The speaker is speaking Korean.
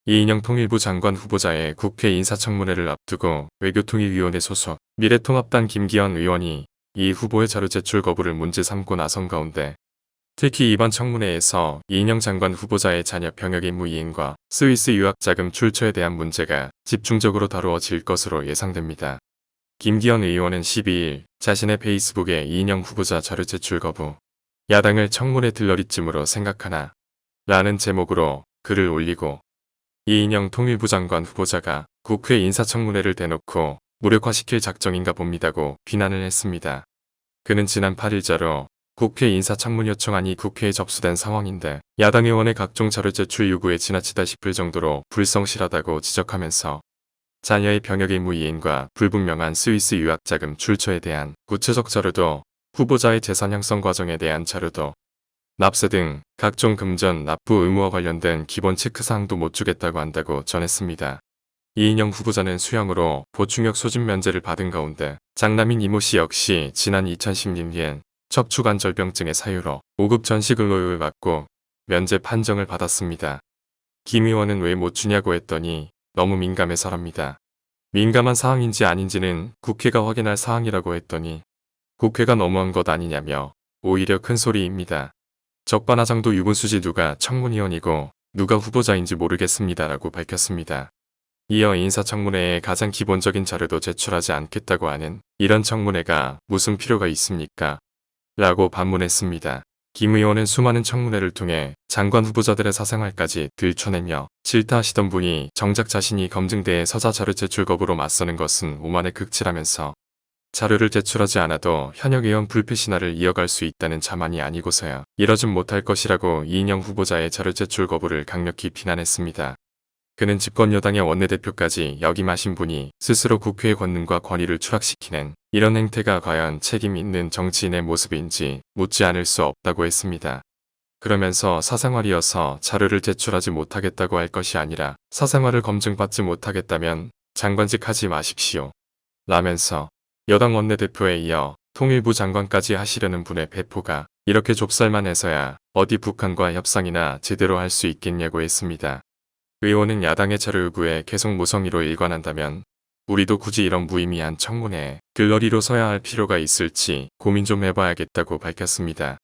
이인영 통일부 장관 후보자의 국회 인사청문회를 앞두고 외교통일위원회 소속 미래통합당 김기현 의원이 이 후보의 자료 제출 거부를 문제 삼고 나선 가운데 특히 이번 청문회에서 이인영 장관 후보자의 자녀 병역 임무 이행과 스위스 유학 자금 출처에 대한 문제가 집중적으로 다루어질 것으로 예상됩니다. 김기현 의원은 12일 자신의 페이스북에 이인영 후보자 자료 제출 거부, 야당을 청문회 들러리쯤으로 생각하나 라는 제목으로 글을 올리고 이인영 통일부 장관 후보자가 국회 인사청문회를 대놓고 무력화시킬 작정인가 봅니다고 비난을 했습니다. 그는 지난 8일자로 국회 인사청문 요청안이 국회에 접수된 상황인데 야당 의원의 각종 자료 제출 요구에 지나치다 싶을 정도로 불성실하다고 지적하면서 자녀의 병역 의무 이행과 불분명한 스위스 유학 자금 출처에 대한 구체적 자료도 후보자의 재산 형성 과정에 대한 자료도 납세 등 각종 금전 납부 의무와 관련된 기본 체크사항도 못 주겠다고 한다고 전했습니다. 이인영 후보자는 수형으로 보충역 소집 면제를 받은 가운데 장남인 이모 씨 역시 지난 2016년 척추관절병증의 사유로 5급 전시근로요를 받고 면제 판정을 받았습니다. 김 의원은 왜 못 주냐고 했더니 너무 민감해서랍니다. 민감한 사항인지 아닌지는 국회가 확인할 사항이라고 했더니 국회가 너무한 것 아니냐며 오히려 큰 소리입니다. 적반하장도 유분수지 누가 청문위원이고 누가 후보자인지 모르겠습니다라고 밝혔습니다. 이어 인사청문회에 가장 기본적인 자료도 제출하지 않겠다고 하는 이런 청문회가 무슨 필요가 있습니까? 라고 반문했습니다. 김 의원은 수많은 청문회를 통해 장관 후보자들의 사생활까지 들춰내며 질타하시던 분이 정작 자신이 검증대에 서자 자료 제출 거부로 맞서는 것은 오만의 극치라면서 자료를 제출하지 않아도 현역 의원 불패 신화를 이어갈 수 있다는 자만이 아니고서야 이러진 못할 것이라고 이인영 후보자의 자료 제출 거부를 강력히 비난했습니다. 그는 집권 여당의 원내대표까지 역임하신 분이 스스로 국회의 권능과 권위를 추락시키는 이런 행태가 과연 책임 있는 정치인의 모습인지 묻지 않을 수 없다고 했습니다. 그러면서 사생활이어서 자료를 제출하지 못하겠다고 할 것이 아니라 사생활을 검증받지 못하겠다면 장관직 하지 마십시오. 라면서 여당 원내대표에 이어 통일부 장관까지 하시려는 분의 배포가 이렇게 좁쌀만 해서야 어디 북한과 협상이나 제대로 할 수 있겠냐고 했습니다. 의원은 야당의 자료 요구에 계속 무성의로 일관한다면 우리도 굳이 이런 무의미한 청문회에 글러리로 서야 할 필요가 있을지 고민 좀 해봐야겠다고 밝혔습니다.